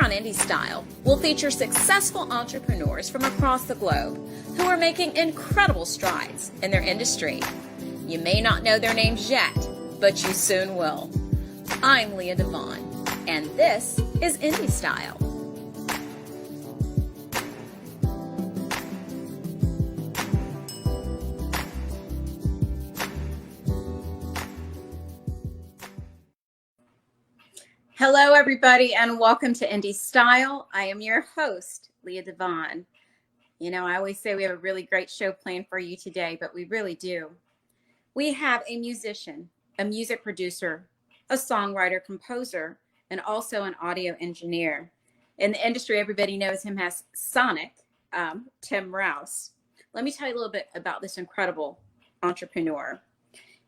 on Indie Style, we'll feature successful entrepreneurs from across the globe who are making incredible strides in their industry. You may not know their names yet, but you soon will. I'm Leah Devon, and this is Indie Style. Hello, everybody, and welcome to Indie Style. I am your host, Leah Devon. You know, I always say we have a really great show planned for you today, but we really do. We have a musician, a music producer, a songwriter, composer, and also an audio engineer. In the industry, everybody knows him as Sonix, Tim Rouse. Let me tell you a little bit about this incredible entrepreneur.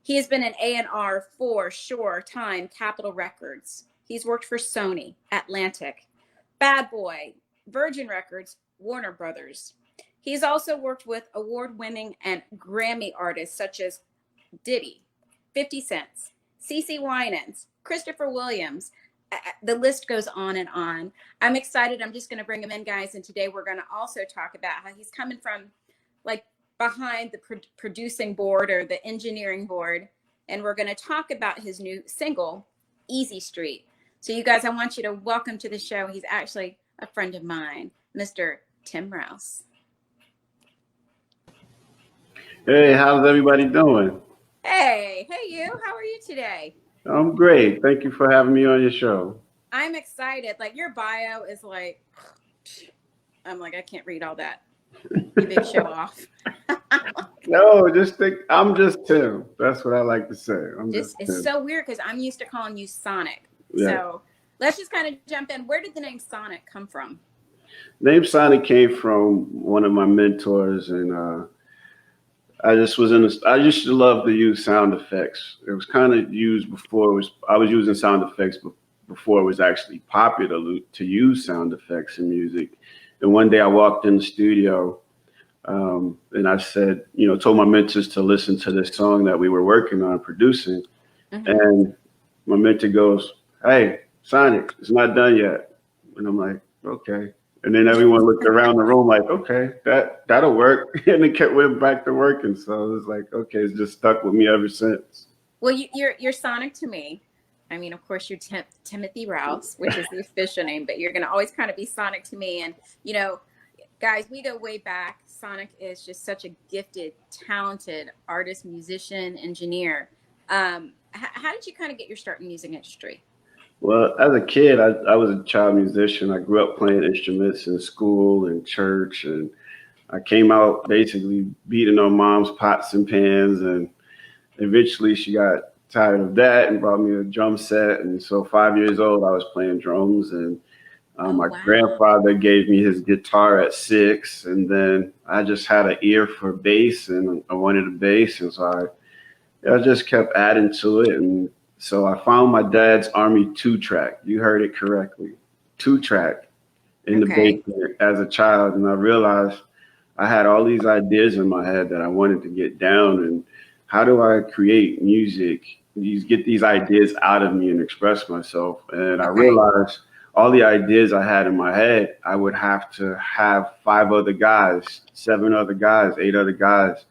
He has been an A&R for Shore Time Capitol Records. He's worked for Sony, Atlantic, Bad Boy, Virgin Records, Warner Brothers. He's also worked with award-winning and Grammy artists such as Diddy, 50 Cent, CeCe Winans, Christopher Williams. The list goes on and on. I'm excited. I'm just going to bring him in, guys. And today we're going to also talk about how he's coming from like behind the producing board or the engineering board. And we're going to talk about his new single, Easy Street. So you guys, I want you to welcome to the show. He's actually a friend of mine, Mr. Tim Rouse. Hey, how's everybody doing? Hey you. How are you today? I'm great. Thank you for having me on your show. I'm excited. Like your bio is like, I'm like, I can't read all that. You big show off. No, just think I'm just Tim. That's what I like to say. It's Tim. so weird because I'm used to calling you Sonix. Yeah. So let's just kind of jump in. Where did the name Sonix come from? Name Sonix came from one of my mentors, and I used to love to use sound effects. It was kind of used before I was using sound effects before it was actually popular to use sound effects in music. And one day I walked in the studio, and I said, told my mentors to listen to this song that we were working on producing. Mm-hmm. And my mentor goes, "Hey, Sonix, it's not done yet." And I'm like, okay. And then everyone looked around the room like, okay, that'll work. And it went back to working. So it was like, okay, it's just stuck with me ever since. Well, you're Sonix to me. I mean, of course, you're Timothy Rouse, which is the official name, but you're going to always kind of be Sonix to me. And, guys, we go way back. Sonix is just such a gifted, talented artist, musician, engineer. How did you kind of get your start in the music industry? Well, as a kid, I was a child musician. I grew up playing instruments in school and church, and I came out basically beating on mom's pots and pans, and eventually she got tired of that and brought me a drum set. And so 5 years old, I was playing drums, and my grandfather gave me his guitar at 6, and then I just had an ear for bass, and I wanted a bass, and so I just kept adding to it. And so I found my dad's Army 2-track. You heard it correctly. 2-track in the basement as a child. And I realized I had all these ideas in my head that I wanted to get down. And how do I create music, get these ideas out of me and express myself? And I realized all the ideas I had in my head, I would have to have 5 other guys, 7 other guys, 8 other guys.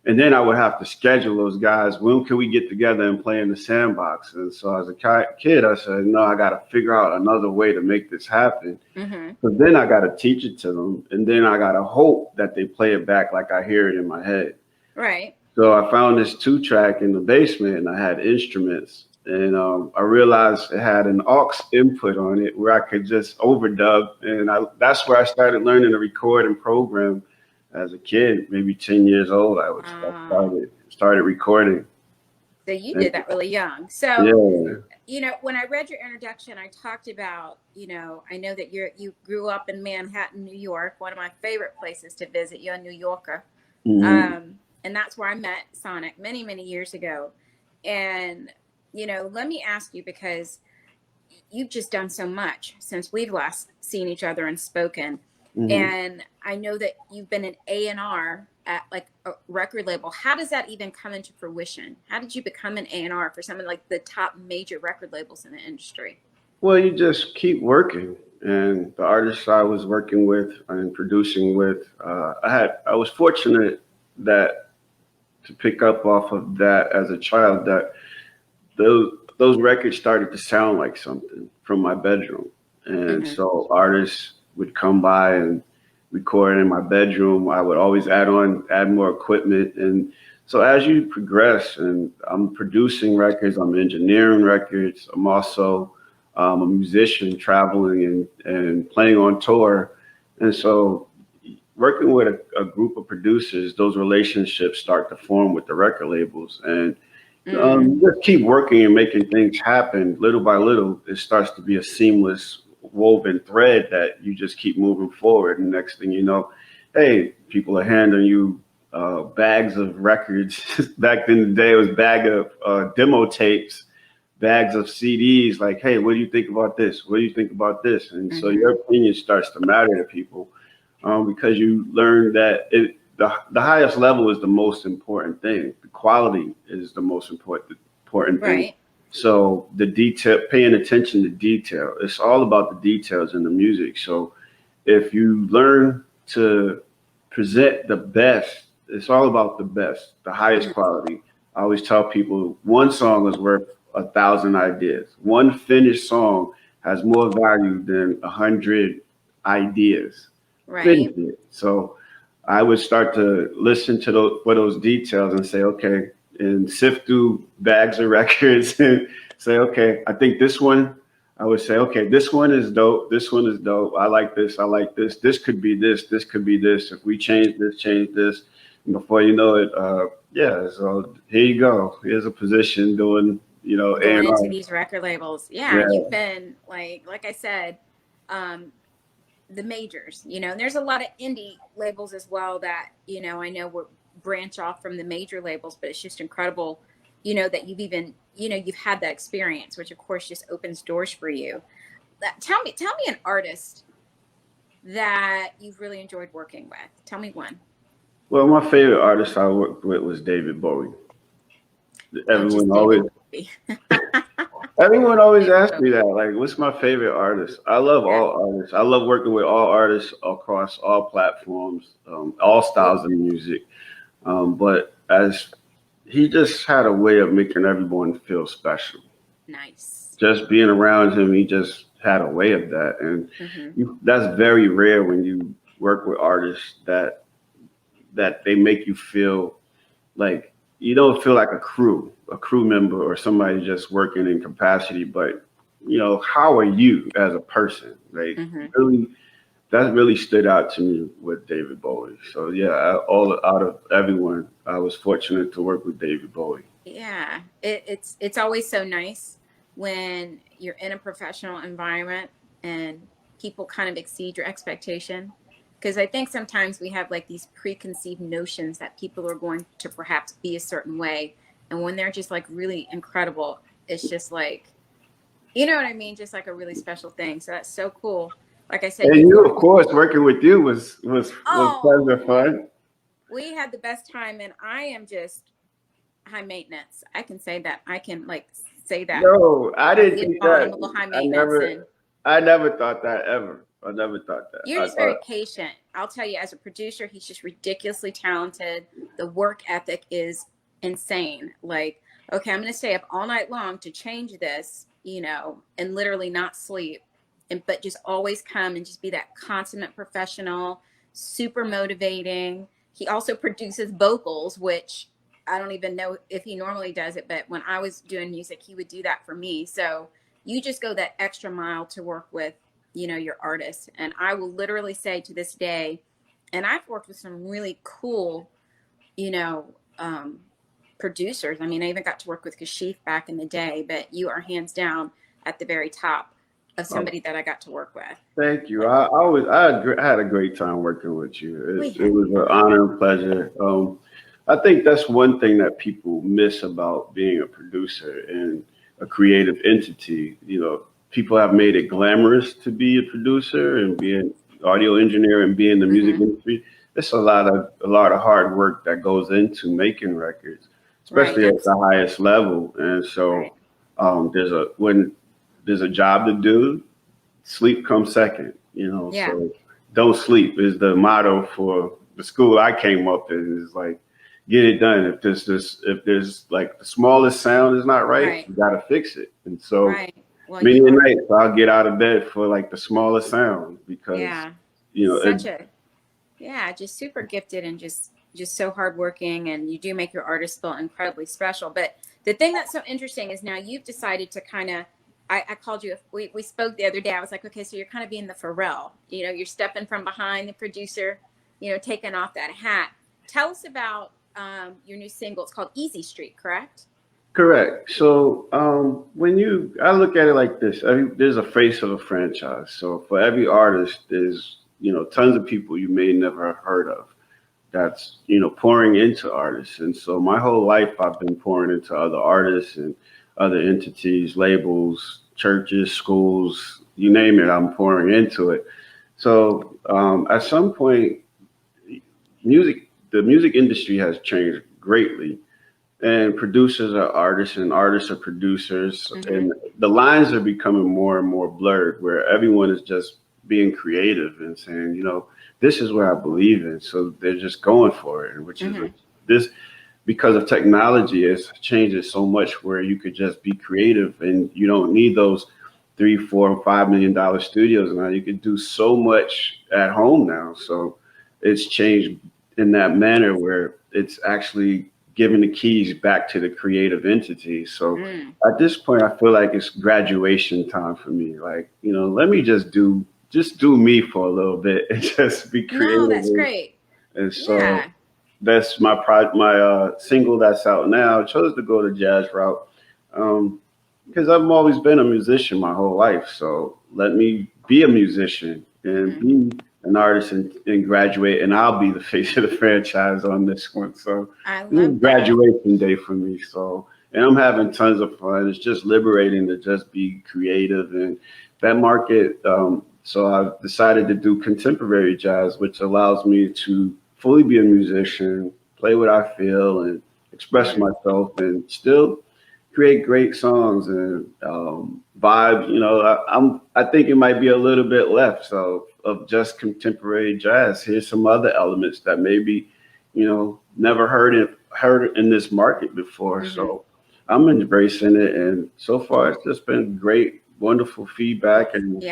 And then I would have to schedule those guys. When can we get together and play in the sandbox? And so as a kid, I said, no, I got to figure out another way to make this happen. Mm-hmm. But then I got to teach it to them. And then I got to hope that they play it back like I hear it in my head. Right. So I found this 2-track in the basement, and I had instruments. And I realized it had an aux input on it where I could just overdub. And that's where I started learning to record and program. As a kid, maybe 10 years old, I started recording. So you did that really young. So, when I read your introduction, I talked about, I know that you grew up in Manhattan, New York, one of my favorite places to visit. You're a New Yorker. Mm-hmm. And that's where I met Sonix many, many years ago. And, let me ask you, because you've just done so much since we've last seen each other and spoken. Mm-hmm. And I know that you've been an A&R at like a record label. How does that even come into fruition? How did you become an A&R for some of like the top major record labels in the industry? Well, you just keep working. and the artists I was working with and producing with, I was fortunate that to pick up off of that as a child, that those records started to sound like something from my bedroom. And so artists would come by and record in my bedroom. I would always add more equipment. And so as you progress, and I'm producing records, I'm engineering records, I'm also a musician traveling and playing on tour. And so working with a group of producers, those relationships start to form with the record labels. And just keep working and making things happen little by little. It starts to be a seamless woven thread that you just keep moving forward. And next thing you know, hey, people are handing you bags of records. Back in the day, it was bag of demo tapes, bags of CDs. Like, hey, what do you think about this? What do you think about this? And so your opinion starts to matter to people because you learn that the highest level is the most important thing. The quality is the most important thing. Right. So the detail, paying attention to detail, it's all about the details in the music. So if you learn to present the best, it's all about the best, the highest quality. I always tell people one song is worth 1,000 ideas. One finished song has more value than 100 ideas. Right. So I would start to listen to those details and say, okay, and sift through bags of records and say, okay, I think this one, I would say, okay, this one is dope. This one is dope. I like this. I like this. This could be this. This could be this. If we change this. And before you know it, so here you go. Here's a position doing, going into these record labels. Yeah. You've been like I said, the majors, and there's a lot of indie labels as well that, I know will branch off from the major labels, but it's just incredible, that you've even, you've had that experience, which of course just opens doors for you. Tell me an artist that you've really enjoyed working with. Tell me one. Well, my favorite artist I worked with was David Bowie. Everyone always asks me that, like, what's my favorite artist? I love all artists. I love working with all artists across all platforms, all styles of music. But as he just had a way of making everyone feel special. Nice. Just being around him, he just had a way of that. And that's very rare when you work with artists that they make you feel like you don't feel like a crew member or somebody just working in capacity, but how are you as a person? Like really, that really stood out to me with David Bowie. So yeah, all out of everyone, I was fortunate to work with David Bowie. Yeah, it's always so nice when you're in a professional environment and people kind of exceed your expectation. Because I think sometimes we have like these preconceived notions that people are going to perhaps be a certain way. And when they're just like really incredible, it's just like, you know what I mean? Just like a really special thing. So that's so cool. Like I said, and you of course, working with you was pleasure fun. We had the best time, and I am just high maintenance. I can say that. I can say that. No, I didn't think that. High maintenance. I never thought that ever. I never thought that. You're just very patient. I'll tell you, as a producer, he's just ridiculously talented. The work ethic is insane. Like, okay, I'm going to stay up all night long to change this, and literally not sleep, but just always come and just be that consummate professional, super motivating. He also produces vocals, which I don't even know if he normally does it, but when I was doing music, he would do that for me. So you just go that extra mile to work with, your artists. And I will literally say to this day, and I've worked with some really cool, producers. I mean, I even got to work with Kashif back in the day, but you are hands down at the very top of somebody that I got to work with. Thank you. I had a great time working with you. It was an honor and pleasure. I think that's one thing that people miss about being a producer and a creative entity. People have made it glamorous to be a producer and be an audio engineer and be in the music industry. It's a lot of hard work that goes into making records, especially at the highest level. And so when there's a job to do, sleep comes second, Yeah. so don't sleep is the motto for the school I came up in. Is like, get it done. If there's like the smallest sound is not right, you got to fix it. And so Well, many a night I'll get out of bed for like the smallest sound because, just super gifted and just so hardworking, and you do make your artists feel incredibly special. But the thing that's so interesting is now you've decided to kind of, I called you, we spoke the other day. I was like, okay, so you're kind of being the Pharrell, you're stepping from behind the producer, taking off that hat. Tell us about your new single. It's called Easy Street, correct? Correct. So I look at it like this, there's a face of a franchise. So for every artist, there's, tons of people you may never have heard of that's, pouring into artists. And so my whole life, I've been pouring into other artists and other entities, labels, churches, schools, you name it, I'm pouring into it. So at some point, the music industry has changed greatly. And producers are artists and artists are producers. And the lines are becoming more and more blurred, where everyone is just being creative and saying, this is what I believe in. So they're just going for it, which is this, because of technology, it's changes so much where you could just be creative and you don't need those $3, $4, $5 million studios now. You could do so much at home now. So it's changed in that manner where it's actually giving the keys back to the creative entity. So at this point, I feel like it's graduation time for me. Like, let me just do me for a little bit and just be creative. No, that's great. And so that's my single that's out now. I chose to go the jazz route because I've always been a musician my whole life. So let me be a musician and be an artist and graduate, and I'll be the face of the franchise on this one. So it's graduation day for me. So, and I'm having tons of fun. It's just liberating to just be creative and that market. So I've decided to do contemporary jazz, which allows me to fully be a musician, play what I feel, and express myself, and still create great songs and vibe. I think it might be a little bit left of just contemporary jazz. Here's some other elements that maybe never heard in this market before. So I'm embracing it, and so far it's just been great, wonderful feedback, and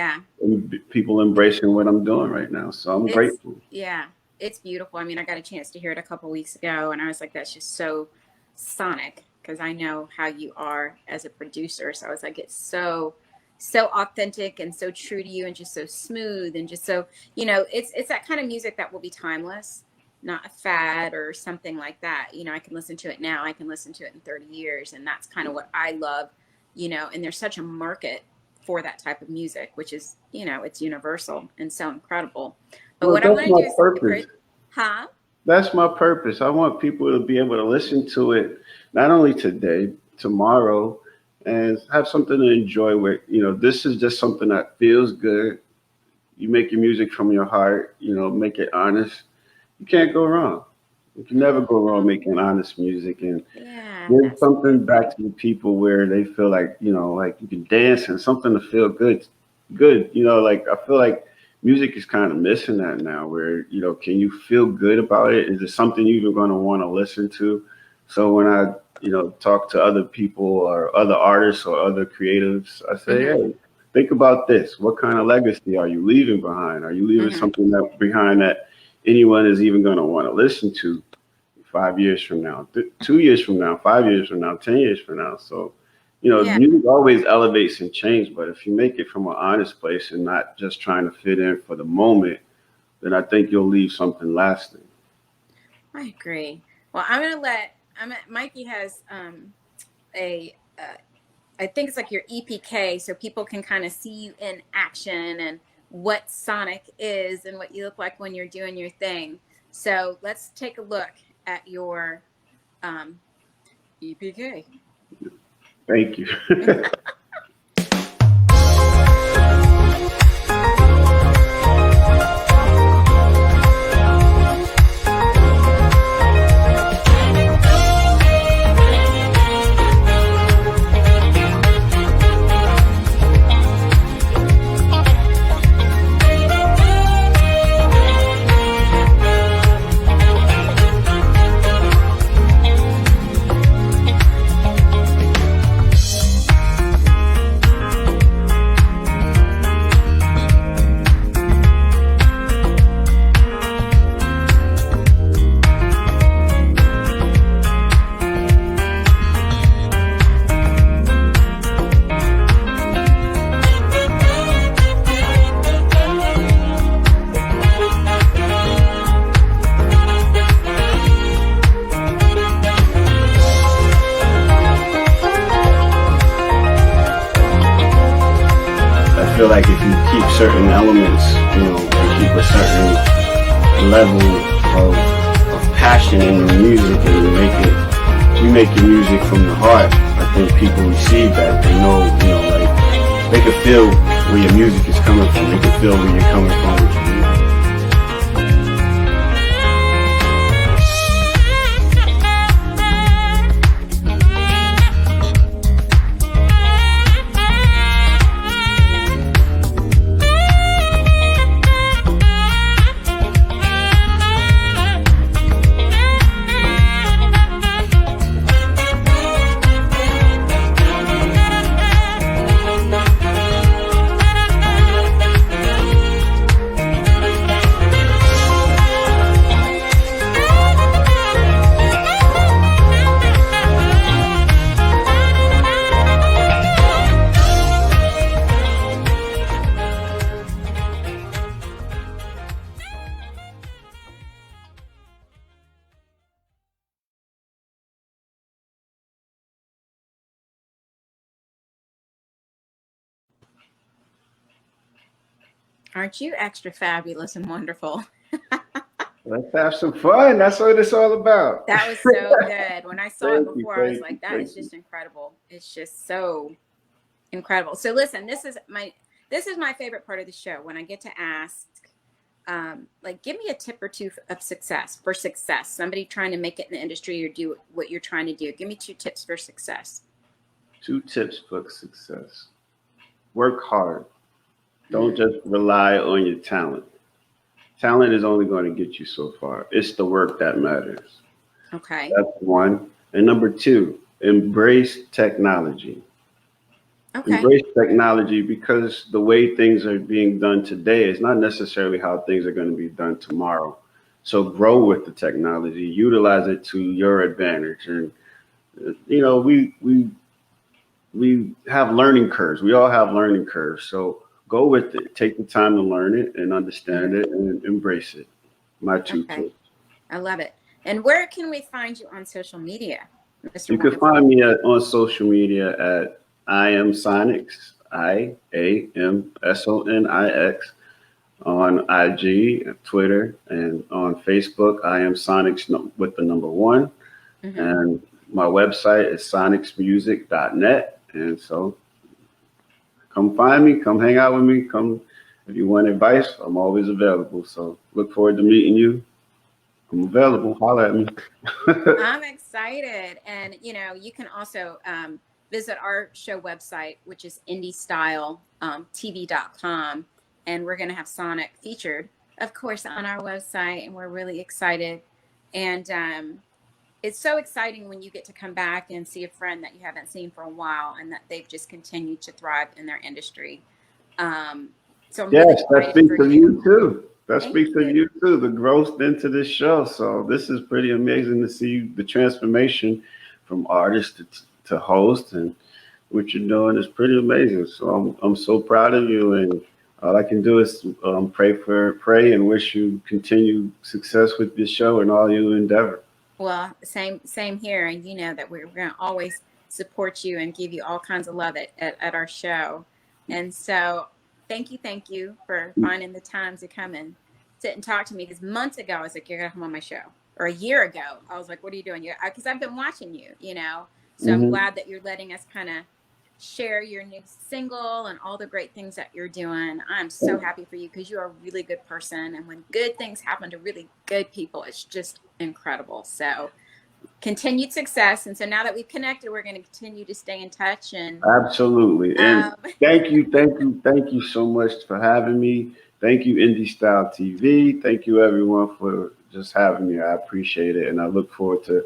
people embracing what I'm doing right now. So I'm grateful. Yeah, it's beautiful. I mean, I got a chance to hear it a couple weeks ago, and I was like, that's just so sonic, because I know how you are as a producer. So I was like, it's so authentic and so true to you, and just so smooth, and just so, it's that kind of music that will be timeless, not a fad or something like that. I can listen to it now, I can listen to it in 30 years. And that's kind of what I love, and there's such a market for that type of music, which is, it's universal and so incredible. But what I want to do is, that's my purpose. I want people to be able to listen to it, not only today, tomorrow, and have something to enjoy with. This is just something that feels good. You make your music from your heart, make it honest. You can't go wrong. You can never go wrong making honest music. And there's something back to the people where they feel like, like you can dance and something to feel good. Like I feel like music is kind of missing that now, where, can you feel good about it? Is it something you're going to want to listen to? So when I, talk to other people or other artists or other creatives, I say, hey, think about this. What kind of legacy are you leaving behind? Are you leaving something behind that anyone is even going to want to listen to 5 years from now, 2 years from now, 5 years from now, 10 years from now? So, music always elevates and changes, but if you make it from an honest place and not just trying to fit in for the moment, then I think you'll leave something lasting. I agree. Well, Mikey has I think it's like your EPK, so people can kind of see you in action and what Sonic is and what you look like when you're doing your thing. So let's take a look at your EPK. Thank you. feel like if you keep certain elements, and keep a certain level of passion in the music, and you make your music from the heart, I think people receive that. They know, like, they can feel where your music is coming from. They can feel where you're coming from with your music. Aren't you extra fabulous and wonderful? Let's have some fun. That's what it's all about. That was so good. When I saw it before, I was like, that is just incredible. It's just so incredible. So listen, this is my favorite part of the show, when I get to ask, like, give me a tip or two of success. Somebody trying to make it in the industry or do what you're trying to do. Give me 2 tips for success. 2 tips for success. Work hard. Don't just rely on your talent. Talent is only going to get you so far. It's the work that matters. Okay. That's 1. And number 2, embrace technology. Okay. Embrace technology, because the way things are being done today is not necessarily how things are going to be done tomorrow. So grow with the technology, utilize it to your advantage. And, we have learning curves. We all have learning curves. So go with it. Take the time to learn it and understand it and embrace it. My 2 tips. I love it. And where can we find you on social media, Mr. You can find me on social media at I am Sonix, IAMSONIX, on IG, Twitter, and on Facebook. I am Sonix with the number 1. Mm-hmm. And my website is sonixmusic.net. And so come find me, come hang out with me, if you want advice, I'm always available. So look forward to meeting you. I'm available. Holler at me. I'm excited. And, you can also visit our show website, which is indiestyletv.com. And we're going to have Sonic featured, of course, on our website. And we're really excited. And it's so exciting when you get to come back and see a friend that you haven't seen for a while, and that they've just continued to thrive in their industry. So yes, that speaks of you too. That speaks of you too, the growth into this show. So this is pretty amazing to see the transformation from artist to host, and what you're doing is pretty amazing. So I'm so proud of you, and all I can do is pray and wish you continued success with this show and all you endeavor. Well, same here. And you know that we're going to always support you and give you all kinds of love at our show. And so thank you for finding the time to come and sit and talk to me. Because months ago, I was like, you're going to come on my show. Or a year ago, I was like, what are you doing? Because I've been watching you, So mm-hmm. I'm glad that you're letting us kind of share your new single and all the great things that you're doing. I'm so happy for you, because you're a really good person. And when good things happen to really good people, it's just incredible. So continued success. And so now that we've connected, we're going to continue to stay in touch. And absolutely. And thank you so much for having me. Thank you, Indie Style TV. Thank you, everyone, for just having me. I appreciate it. And I look forward to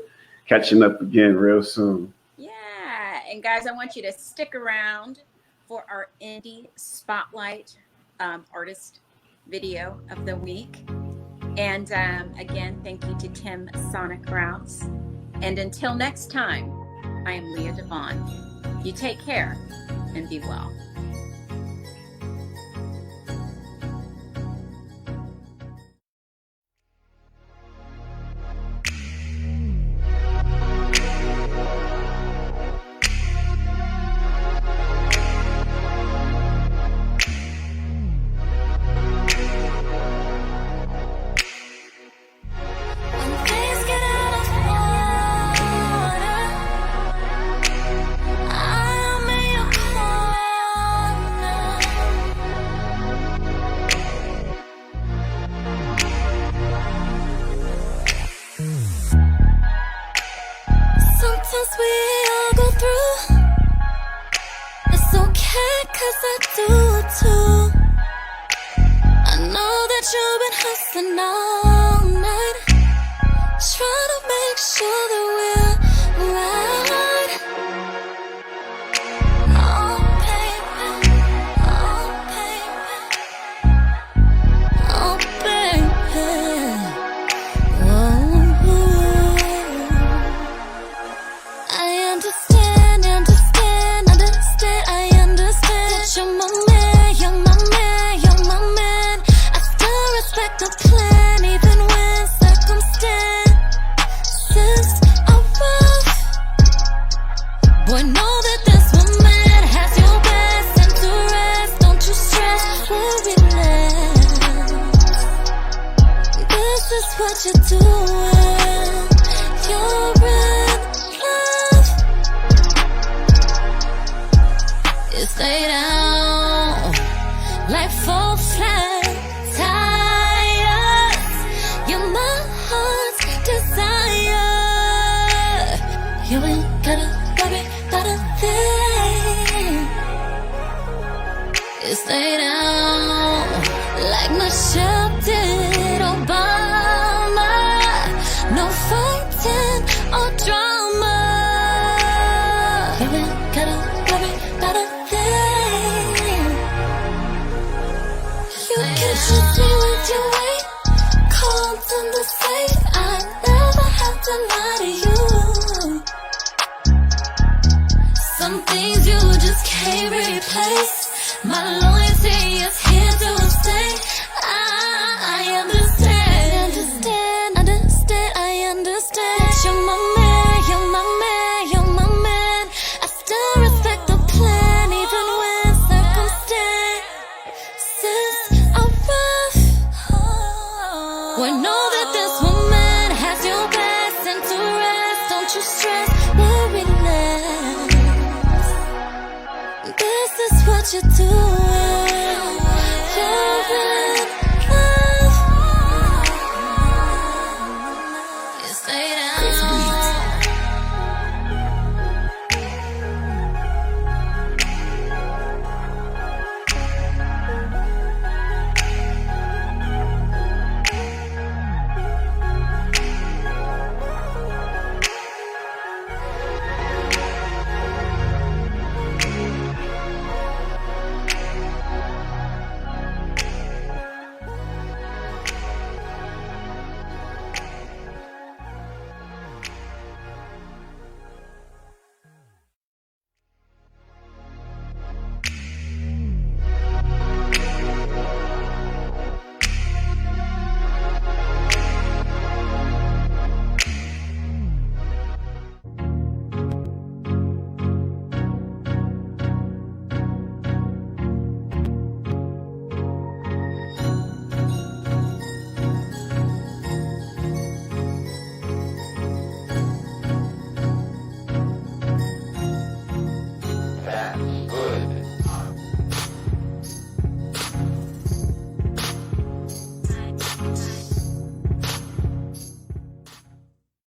catching up again real soon. And guys, I want you to stick around for our Indie Spotlight artist video of the week. And again, thank you to Tim Sonic Rouse. And until next time, I am Leah Devon. You take care and be well. 'cause I do too. I know that you've been hustling all night, trying to make sure that we're right. Oh baby, oh baby, oh baby. Oh, I understand, I understand that you're my man, you're my man, you're my man. I still respect the plan, even when circumstances are rough. Boy, know that this woman has your best interest. Don't you stress, we'll relax. This is what you're doing. You're in love. You stay down like 4 flat tires. You're my heart's desire. You ain't gotta worry about a thing. You stay down like Michelle did Obama. No fighting or drama. You ain't gotta worry about a thing. You can trust me with your weight. Cold in the safe. I never have to lie to you. Some things you just can't replace. My loyalty is here to stay. I understand, I understand that you're my man, you're my man, you're my man. I still respect the plan, even when circumstances are rough. Well, know that this woman has your best interest. Don't you stress, we'll relax. This is what you're doing.